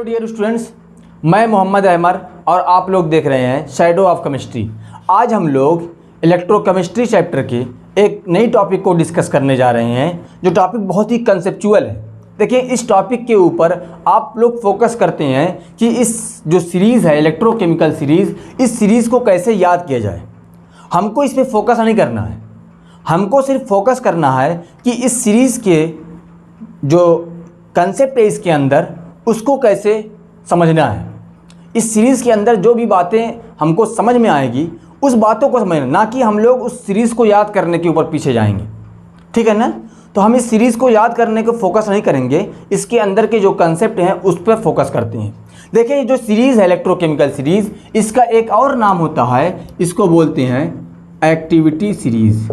Dear students, मैं मोहम्मद अहमर और आप लोग देख रहे हैं शैडो ऑफ केमिस्ट्री। आज हम लोग इलेक्ट्रोकेमिस्ट्री चैप्टर के एक नई टॉपिक को डिस्कस करने जा रहे हैं, जो टॉपिक बहुत ही कंसेप्चुअल है। देखिए, इस टॉपिक के ऊपर आप लोग फोकस करते हैं कि इस जो सीरीज़ है इलेक्ट्रोकेमिकल सीरीज़, इस सीरीज़ को कैसे याद किया जाए। हमको इस पर फोकस नहीं करना है, हमको सिर्फ फोकस करना है कि इस सीरीज़ के जो कंसेप्ट है इसके अंदर उसको कैसे समझना है। इस सीरीज़ के अंदर जो भी बातें हमको समझ में आएगी उस बातों को समझना, ना कि हम लोग उस सीरीज़ को याद करने के ऊपर पीछे जाएंगे। ठीक है ना? तो हम इस सीरीज़ को याद करने को फोकस नहीं करेंगे, इसके अंदर के जो कंसेप्ट हैं उस पर फोकस करते हैं। देखिए, जो सीरीज़ है इलेक्ट्रोकेमिकल सीरीज़, इसका एक और नाम होता है, इसको बोलते हैं एक्टिविटी सीरीज़।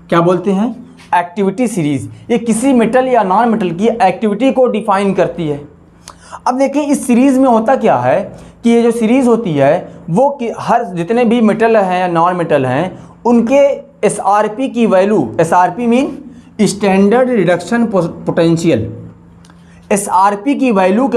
क्या बोलते हैं? Activity series. ये किसी मेटल या नॉन मेटल की एक्टिविटी को डिफाइन करती है। अब देखिए, इस सीरीज़ में होता क्या है कि ये जो सीरीज़ होती है वो कि हर जितने भी मेटल हैं या नॉन मेटल हैं उनके एसआरपी की value, SRP mean standard reduction potential, SRP की वैल्यू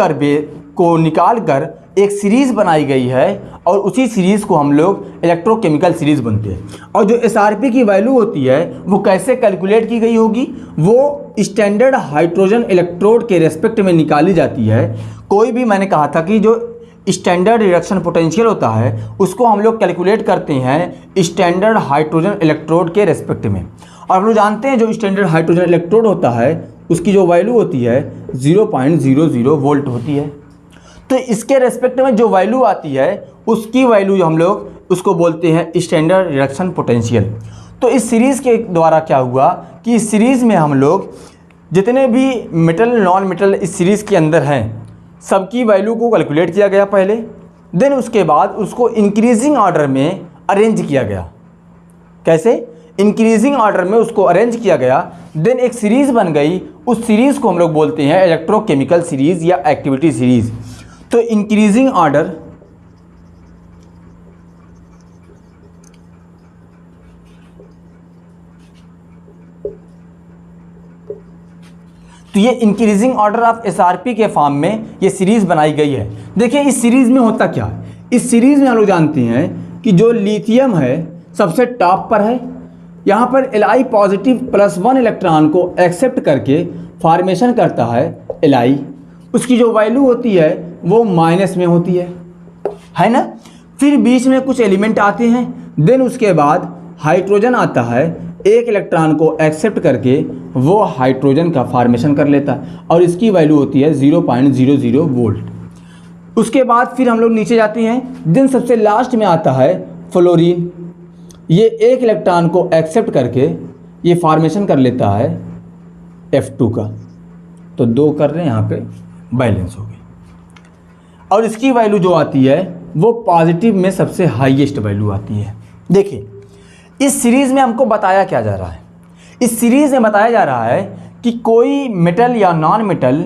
को निकाल कर एक सीरीज़ बनाई गई है और उसी सीरीज़ को हम लोग इलेक्ट्रोकेमिकल सीरीज़ बनते हैं। और जो एसआरपी की वैल्यू होती है वो कैसे कैलकुलेट की गई होगी? वो स्टैंडर्ड हाइड्रोजन इलेक्ट्रोड के रेस्पेक्ट में निकाली जाती है। कोई भी, मैंने कहा था कि जो स्टैंडर्ड रिडक्शन पोटेंशियल होता है उसको हम लोग कैलकुलेट करते हैं स्टैंडर्ड हाइड्रोजन इलेक्ट्रोड के रेस्पेक्ट में। और हम लोग जानते हैं जो स्टैंडर्ड हाइड्रोजन इलेक्ट्रोड होता है उसकी जो वैल्यू होती है 0.00 वोल्ट होती है। तो इसके रेस्पेक्ट में जो वैल्यू आती है उसकी वैल्यू जो हम लोग उसको बोलते हैं स्टैंडर्ड रिडक्शन पोटेंशियल। तो इस सीरीज़ के द्वारा क्या हुआ कि इस सीरीज़ में हम लोग जितने भी मेटल नॉन मेटल इस सीरीज़ के अंदर हैं सबकी वैल्यू को कैलकुलेट किया गया पहले, देन उसके बाद उसको इंक्रीजिंग ऑर्डर में अरेंज किया गया। कैसे? इंक्रीजिंग ऑर्डर में उसको अरेंज किया गया, देन एक सीरीज़ बन गई। उस सीरीज़ को हम लोग बोलते हैं इलेक्ट्रोकेमिकल सीरीज़ या एक्टिविटी सीरीज़। तो इंक्रीजिंग ऑर्डर तो ये इंक्रीजिंग ऑर्डर ऑफ एसआरपी के फॉर्म में ये सीरीज़ बनाई गई है। देखिए, इस सीरीज़ में होता क्या है? इस सीरीज़ में हम लोग जानते हैं कि जो लिथियम है सबसे टॉप पर है। यहाँ पर Li पॉजिटिव +1 इलेक्ट्रॉन को एक्सेप्ट करके फॉर्मेशन करता है Li। उसकी जो वैल्यू होती है वो माइनस में होती है ना? फिर बीच में कुछ एलिमेंट आते हैं, देन उसके बाद हाइड्रोजन आता है, एक इलेक्ट्रॉन को एक्सेप्ट करके वो हाइड्रोजन का फॉर्मेशन कर लेता है और इसकी वैल्यू होती है 0.00 वोल्ट। उसके बाद फिर हम लोग नीचे जाते हैं, देन सबसे लास्ट में आता है फ्लोरीन। ये एक इलेक्ट्रॉन को एक्सेप्ट करके ये फॉर्मेशन कर लेता है F2 का। तो 2 कर रहे हैं, यहाँ पे बैलेंस हो गई। और इसकी वैल्यू जो आती है वो पॉजिटिव में सबसे हाईएस्ट वैल्यू आती है। देखिए, इस सीरीज़ में हमको बताया क्या जा रहा है? इस सीरीज़ में बताया जा रहा है कि कोई मेटल या नॉन मेटल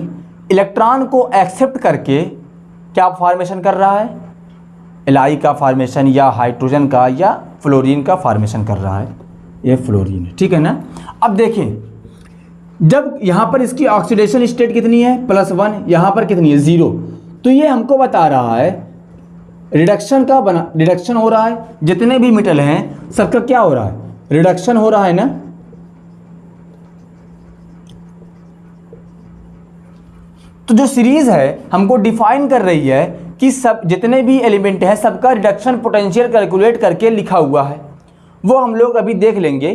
इलेक्ट्रॉन को एक्सेप्ट करके क्या फॉर्मेशन कर रहा है? Li का फॉर्मेशन या हाइड्रोजन का या फ्लोरीन का फॉर्मेशन कर रहा है। ये फ्लोरीन है, ठीक है ना? अब देखें, जब यहाँ पर इसकी ऑक्सीडेशन स्टेट कितनी है? +1। यहाँ पर कितनी है? 0। तो ये हमको बता रहा है रिडक्शन हो रहा है। जितने भी मेटल हैं सबका क्या हो रहा है? रिडक्शन हो रहा है ना? तो जो सीरीज़ है हमको डिफाइन कर रही है कि सब जितने भी एलिमेंट हैं सबका रिडक्शन पोटेंशियल कैलकुलेट करके लिखा हुआ है। वो हम लोग अभी देख लेंगे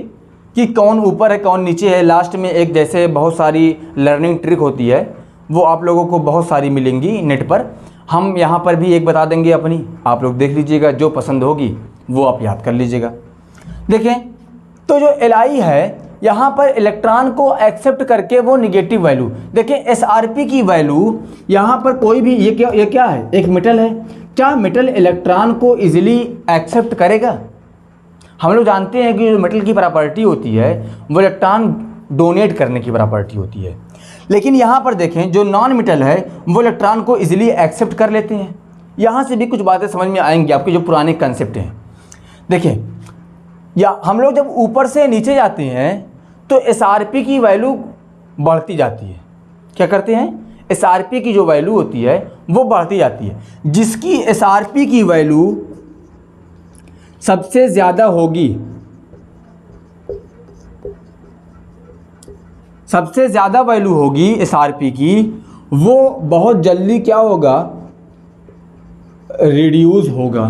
कि कौन ऊपर है कौन नीचे है। लास्ट में एक जैसे बहुत सारी लर्निंग ट्रिक होती है वो आप लोगों को बहुत सारी मिलेंगी नेट पर। हम यहाँ पर भी एक बता देंगे अपनी, आप लोग देख लीजिएगा, जो पसंद होगी वो आप याद कर लीजिएगा। देखें, तो जो Li है यहाँ पर इलेक्ट्रॉन को एक्सेप्ट करके वो निगेटिव वैल्यू, देखें एसआरपी की वैल्यू यहाँ पर कोई भी, ये क्या है? एक मेटल है। क्या मेटल इलेक्ट्रॉन को इजीली एक्सेप्ट करेगा? हम लोग जानते हैं कि जो मेटल की प्रॉपर्टी होती है वो इलेक्ट्रॉन डोनेट करने की प्रॉपर्टी होती है। लेकिन यहाँ पर देखें, जो नॉन मेटल है वो इलेक्ट्रॉन को इजीली एक्सेप्ट कर लेते हैं। यहाँ से भी कुछ बातें समझ में आएंगी आपके जो पुराने कंसेप्ट हैं। देखिए, या हम लोग जब ऊपर से नीचे जाते हैं तो एसआरपी की वैल्यू बढ़ती जाती है। क्या करते हैं, SRP की जो वैल्यू होती है वो बढ़ती जाती है। जिसकी SRP की वैल्यू सबसे ज़्यादा होगी, सबसे ज़्यादा वैल्यू होगी SRP की, वो बहुत जल्दी क्या होगा, रिड्यूस होगा,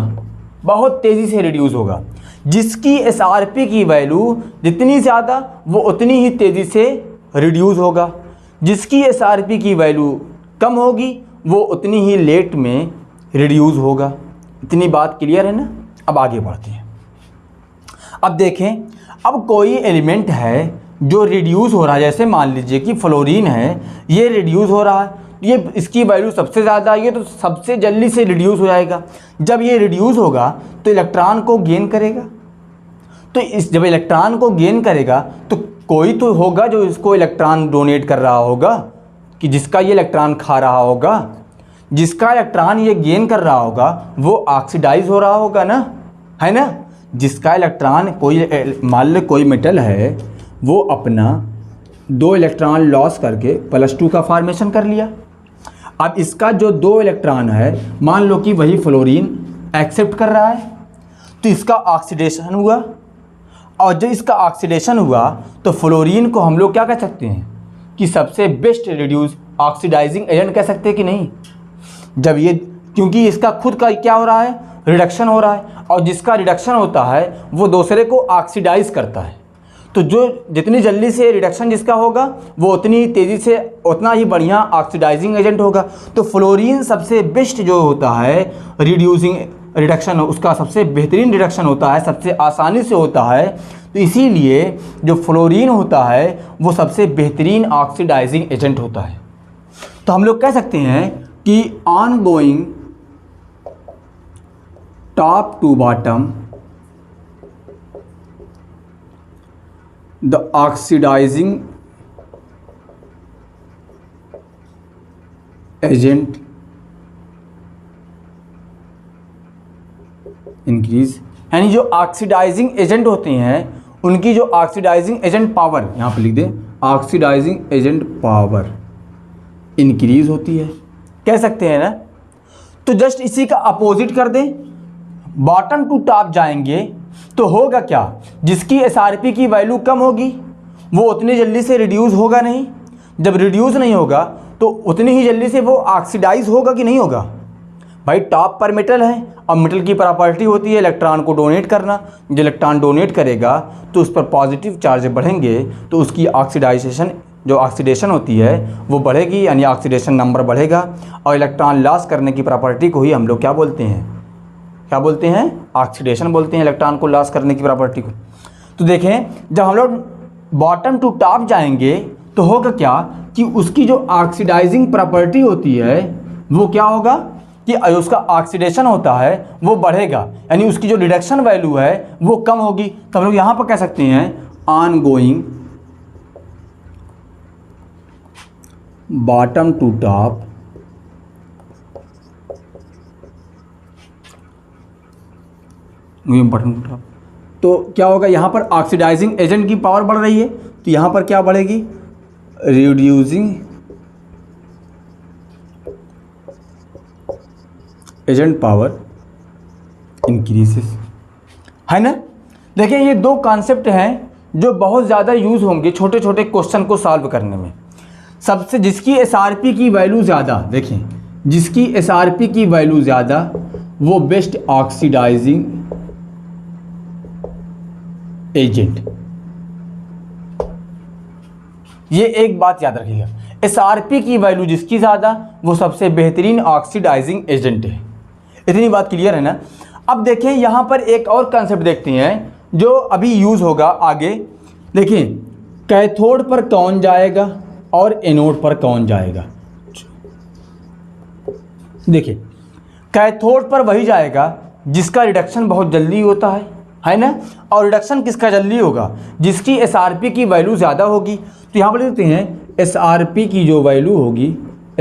बहुत तेज़ी से रिड्यूस होगा। जिसकी SRP की वैल्यू जितनी ज़्यादा वो उतनी ही तेज़ी से रिड्यूस होगा। जिसकी SRP की वैल्यू कम होगी वो उतनी ही लेट में रिड्यूस होगा। इतनी बात क्लियर है ना। अब आगे बढ़ते हैं। अब देखें, अब कोई एलिमेंट है जो रिड्यूस हो रहा है, जैसे मान लीजिए कि फ्लोरीन है, ये रिड्यूस हो रहा है, ये इसकी वैल्यू सबसे ज़्यादा, ये तो सबसे जल्दी से रिड्यूस हो जाएगा। जब ये रिड्यूस होगा तो इलेक्ट्रॉन को गेन करेगा। तो जब इलेक्ट्रॉन को गेन करेगा तो कोई तो होगा जो इसको इलेक्ट्रॉन डोनेट कर रहा होगा, कि जिसका ये इलेक्ट्रॉन खा रहा होगा, जिसका इलेक्ट्रॉन ये गेन कर रहा होगा वो ऑक्सीडाइज हो रहा होगा ना, है ना। जिसका इलेक्ट्रॉन, कोई मान लो कोई मेटल है, वो अपना 2 इलेक्ट्रॉन लॉस करके +2 का फॉर्मेशन कर लिया। अब इसका जो 2 इलेक्ट्रॉन है, मान लो कि वही फ्लोरीन एक्सेप्ट कर रहा है, तो इसका ऑक्सीडेशन हुआ, और जब इसका ऑक्सीडेशन हुआ तो फ्लोरीन को हम लोग क्या कह सकते हैं कि सबसे बेस्ट रिड्यूस ऑक्सीडाइजिंग एजेंट कह सकते हैं कि नहीं। जब ये, क्योंकि इसका खुद का क्या हो रहा है, रिडक्शन हो रहा है, और जिसका रिडक्शन होता है वो दूसरे को ऑक्सीडाइज करता है। तो जो जितनी जल्दी से रिडक्शन जिसका होगा वो उतनी तेज़ी से उतना ही बढ़िया ऑक्सीडाइजिंग एजेंट होगा। तो फ्लोरीन सबसे बेस्ट जो होता है रिड्यूसिंग रिडक्शन, उसका सबसे बेहतरीन रिडक्शन होता है, सबसे आसानी से होता है। तो इसीलिए जो फ्लोरीन होता है वो सबसे बेहतरीन ऑक्सीडाइजिंग एजेंट होता है। तो हम लोग कह सकते हैं कि on going top to bottom the oxidizing agent increase, यानी जो ऑक्सीडाइजिंग एजेंट होते हैं उनकी जो ऑक्सीडाइजिंग एजेंट पावर, यहाँ पर लिख दें, ऑक्सीडाइजिंग एजेंट पावर इंक्रीज होती है, कह सकते हैं ना। तो जस्ट इसी का अपोजिट कर दें, बॉटम टू टॉप जाएंगे तो होगा क्या, जिसकी SRP की वैल्यू कम होगी वो उतनी जल्दी से रिड्यूस होगा नहीं। जब रिड्यूस नहीं होगा तो उतनी ही जल्दी से वो ऑक्सीडाइज होगा कि नहीं होगा। भाई टॉप पर मेटल है, और मेटल की प्रॉपर्टी होती है इलेक्ट्रॉन को डोनेट करना। जब इलेक्ट्रॉन डोनेट करेगा तो उस पर पॉजिटिव चार्ज बढ़ेंगे तो उसकी ऑक्सीडाइजेशन, जो ऑक्सीडेशन होती है वो बढ़ेगी, यानी ऑक्सीडेशन नंबर बढ़ेगा। और इलेक्ट्रॉन लॉस करने की प्रॉपर्टी को ही हम लोग क्या बोलते हैं, क्या बोलते हैं, ऑक्सीडेशन बोलते हैं, इलेक्ट्रॉन को लॉस करने की प्रॉपर्टी को। तो देखें, जब हम लोग बॉटम टू टॉप जाएंगे तो होगा क्या कि उसकी जो ऑक्सीडाइजिंग प्रॉपर्टी होती है वो क्या होगा कि उसका ऑक्सीडेशन होता है वो बढ़ेगा, यानी उसकी जो रिडक्शन वैल्यू है वो कम होगी। तो हम लोग यहाँ पर कह सकते हैं on going bottom to top bottom to top, तो क्या होगा, यहाँ पर ऑक्सीडाइजिंग एजेंट की पावर बढ़ रही है तो यहाँ पर क्या बढ़ेगी, रिड्यूसिंग एजेंट पावर इंक्रीजेस, है ना। देखिए ये दो कॉन्सेप्ट हैं जो बहुत ज़्यादा यूज़ होंगे छोटे छोटे क्वेश्चन को सॉल्व करने में। सबसे जिसकी SRP की वैल्यू ज़्यादा, देखें जिसकी SRP की वैल्यू ज़्यादा वो बेस्ट ऑक्सीडाइजिंग एजेंट। ये एक बात याद रखिएगा, SRP की वैल्यू जिसकी ज़्यादा वो सबसे बेहतरीन ऑक्सीडाइजिंग एजेंट है। इतनी बात क्लियर है ना। अब देखें यहाँ पर एक और कंसेप्ट देखते हैं जो अभी यूज़ होगा आगे। देखिए कैथोड पर कौन जाएगा और एनोड पर कौन जाएगा। देखिए कैथोड पर वही जाएगा जिसका रिडक्शन बहुत जल्दी होता है ना। और रिडक्शन किसका जल्दी होगा, जिसकी SRP की वैल्यू ज़्यादा होगी। तो यहाँ पर देखते हैं SRP की जो वैल्यू होगी,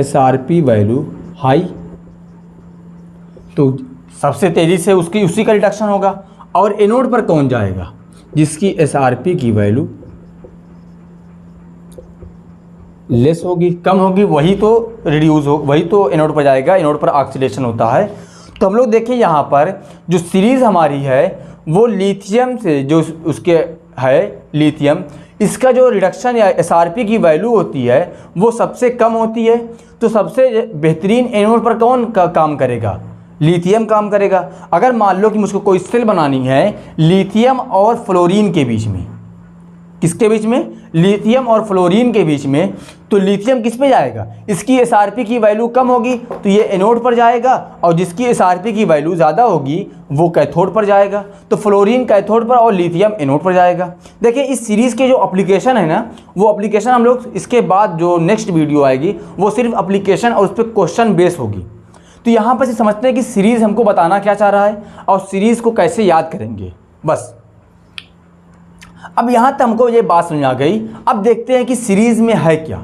SRP वैल्यू हाई, तो सबसे तेज़ी से उसी का रिडक्शन होगा। और एनोड पर कौन जाएगा, जिसकी SRP की वैल्यू लेस होगी, कम होगी, वही तो रिड्यूस हो, वही तो एनोड पर जाएगा, एनोड पर ऑक्सीडेशन होता है। तो हम लोग देखिए यहाँ पर जो सीरीज़ हमारी है वो लिथियम से जो उसके है लिथियम, इसका जो रिडक्शन या एसआरपी की वैल्यू होती है वो सबसे कम होती है। तो सबसे बेहतरीन एनोड पर कौन काम करेगा? लिथियम काम करेगा। अगर मान लो कि मुझको कोई सेल बनानी है लिथियम और फ्लोरीन के बीच में, किसके बीच में? लिथियम और फ्लोरीन के बीच में, तो लिथियम किस पे जाएगा? इसकी एसआरपी की वैल्यू कम होगी तो ये एनोड पर जाएगा, और जिसकी एसआरपी की वैल्यू ज़्यादा होगी वो कैथोड पर जाएगा। तो फ्लोरीन कैथोड पर और लिथियम एनोड पर जाएगा। देखिए इस सीरीज़ के जो एप्लीकेशन है ना, वो एप्लीकेशन हम लोग इसके बाद जो नेक्स्ट वीडियो आएगी वो सिर्फ एप्लीकेशन और उस पर क्वेश्चन बेस होगी। तो यहाँ पर से समझते हैं कि सीरीज़ हमको बताना क्या चाह रहा है और सीरीज़ को कैसे याद करेंगे। बस अब यहाँ तक हमको ये बात समझ आ गई। अब देखते हैं कि सीरीज़ में है क्या।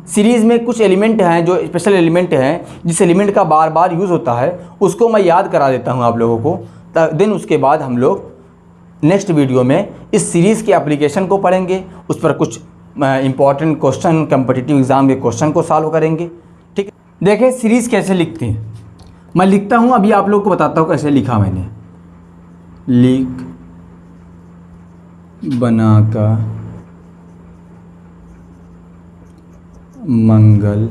सीरीज़ में कुछ एलिमेंट हैं जो स्पेशल एलिमेंट हैं, जिस एलिमेंट का बार बार यूज़ होता है उसको मैं याद करा देता हूँ आप लोगों को। देन उसके बाद हम लोग नेक्स्ट वीडियो में इस सीरीज़ के एप्लीकेशन को पढ़ेंगे, उस पर कुछ इंपॉर्टेंट क्वेश्चन कम्पिटिटिव एग्ज़ाम के क्वेश्चन को सॉल्व करेंगे। ठीक है, देखें सीरीज़ कैसे लिखते हैं। मैं लिखता हूँ, अभी आप लोग को बताता हूँ कैसे लिखा मैंने। लिख बना का मंगल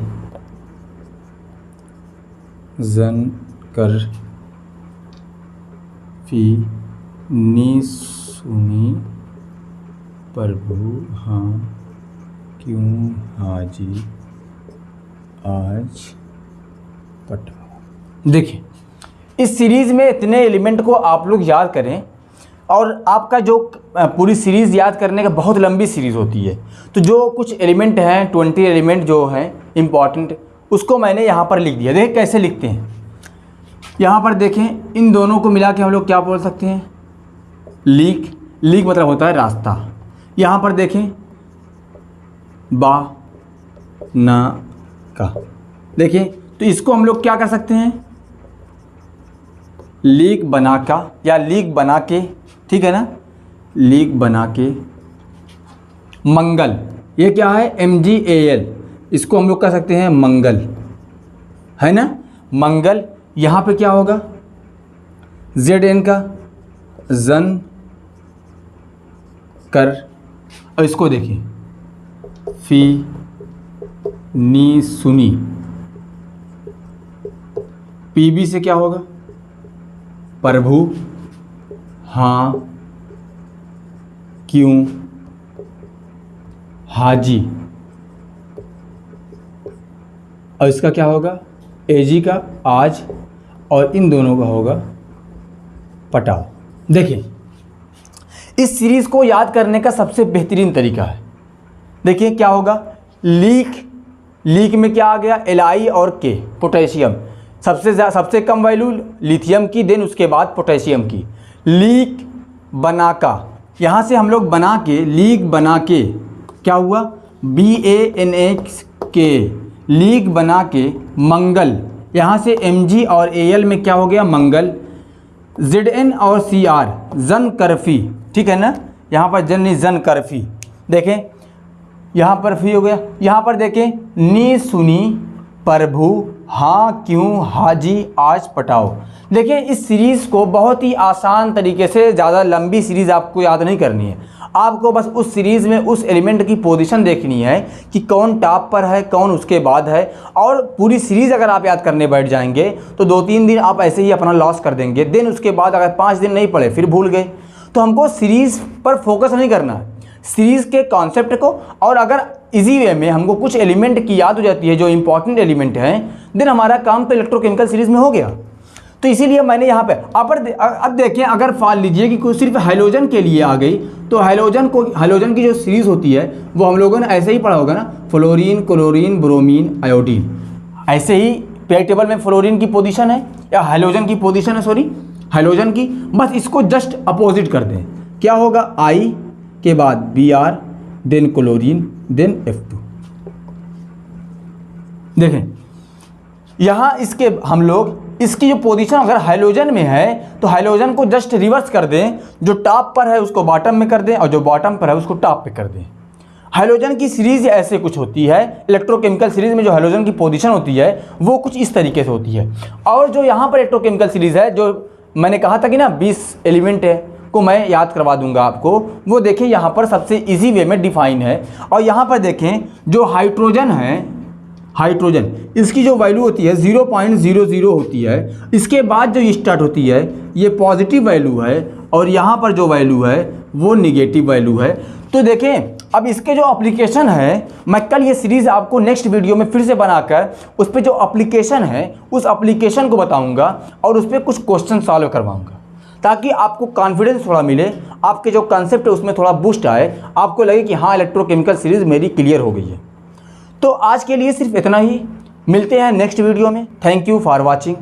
जन कर फी नी सुनी प्रभु हाँ क्यों हाजी आज पटाओ। देखिए इस सीरीज़ में इतने एलिमेंट को आप लोग याद करें, और आपका जो पूरी सीरीज़ याद करने का बहुत लंबी सीरीज़ होती है, तो जो कुछ एलिमेंट हैं 20 एलिमेंट जो हैं इम्पॉर्टेंट, उसको मैंने यहाँ पर लिख दिया। देखिए कैसे लिखते हैं। यहाँ पर देखें इन दोनों को मिला के हम लोग क्या बोल सकते हैं? लीक। लीक मतलब होता है रास्ता। यहाँ पर देखें बा ना का, देखिए तो इसको हम लोग क्या कर सकते हैं? लीक बना का या लीक बना के, ठीक है ना, लीक बना के मंगल, ये क्या है? MgAl, इसको हम लोग कह सकते हैं मंगल, है ना, मंगल। यहाँ पे क्या होगा? Zn का जन कर, और इसको देखिए फी नी सुनी, PB से क्या होगा? प्रभु हाँ क्यों हाजी, और इसका क्या होगा? AG का आज, और इन दोनों का होगा पटाओ। देखिए इस सीरीज़ को याद करने का सबसे बेहतरीन तरीका है। देखिए क्या होगा? लीक, लीक में क्या आ गया? Li और K, पोटेशियम। सबसे कम वैल्यू लिथियम की, देन उसके बाद पोटेशियम की। लीक बना का, यहाँ से हम लोग बना के, लीक बना के क्या हुआ? BANH के, लीक बना के मंगल, यहाँ से Mg और Al में क्या हो गया? मंगल। Zn और Cr जन करफी, ठीक है ना, यहाँ पर जन नहीं जन करफी। देखें यहाँ पर फी हो गया। यहाँ पर देखें नी सुनी प्रभु हाँ क्यों हाजी आज पटाओ। देखिए इस सीरीज़ को बहुत ही आसान तरीके से, ज़्यादा लंबी सीरीज़ आपको याद नहीं करनी है। आपको बस उस सीरीज़ में उस एलिमेंट की पोजीशन देखनी है कि कौन टॉप पर है, कौन उसके बाद है, और पूरी सीरीज़ अगर आप याद करने बैठ जाएंगे तो 2-3 दिन आप ऐसे ही अपना लॉस कर देंगे। देन उसके बाद अगर 5 दिन नहीं पढ़े फिर भूल गए। तो हमको सीरीज़ पर फोकस नहीं करना है, सीरीज़ के कॉन्सेप्ट को, और अगर इजी वे में हमको कुछ एलिमेंट की याद हो जाती है जो इंपॉर्टेंट एलिमेंट हैं, देन हमारा काम तो इलेक्ट्रोकेमिकल सीरीज़ में हो गया। तो इसीलिए मैंने यहाँ पे अब देखें, अगर मान लीजिए कि कोई सिर्फ हाइड्रोजन के लिए आ गई, तो हाइड्रोजन की जो सीरीज़ होती है वो हम लोगों ने ऐसे ही पढ़ा होगा ना, फ्लोरीन, क्लोरीन, ब्रोमीन, आयोडीन। ऐसे ही पीरियड टेबल में फ्लोरीन की पोजीशन है या हाइड्रोजन की पोजीशन है, सॉरी हाइड्रोजन की, बस इसको जस्ट अपोजिट कर दें। क्या होगा? I के बाद Br, than chlorine, then F2। देखें यहाँ इसके हम लोग इसकी जो पोजीशन अगर हाइड्रोजन में है तो हाइड्रोजन को जस्ट रिवर्स कर दें, जो टॉप पर है उसको बॉटम में कर दें और जो बॉटम पर है उसको टॉप पे कर दें। हैलोजन की सीरीज़ ऐसे कुछ होती है, इलेक्ट्रोकेमिकल सीरीज़ में जो हैलोजन की पोजीशन होती है वो कुछ इस तरीके से होती है। और जो यहाँ पर इलेक्ट्रोकेमिकल सीरीज़ है, जो मैंने कहा था कि ना 20 एलिमेंट है को मैं याद करवा दूंगा आपको, वो देखें यहाँ पर सबसे इजी वे में डिफाइन है। और यहाँ पर देखें जो हाइड्रोजन है, हाइड्रोजन इसकी जो वैल्यू होती है 0.00 होती है। इसके बाद जो स्टार्ट होती है ये पॉजिटिव वैल्यू है और यहाँ पर जो वैल्यू है वो निगेटिव वैल्यू है। तो देखें अब इसके जो एप्लीकेशन है, मैं कल ये सीरीज़ आपको नेक्स्ट वीडियो में फिर से बनाकर उस पर जो एप्लीकेशन है उस एप्लीकेशन को बताऊंगा और उस पर कुछ क्वेश्चन सॉल्व करवाऊंगा, ताकि आपको कॉन्फिडेंस थोड़ा मिले, आपके जो कंसेप्ट है उसमें थोड़ा बूस्ट आए, आपको लगे कि हाँ इलेक्ट्रोकेमिकल सीरीज़ मेरी क्लियर हो गई है। तो आज के लिए सिर्फ इतना ही, मिलते हैं नेक्स्ट वीडियो में। Thank you for watching.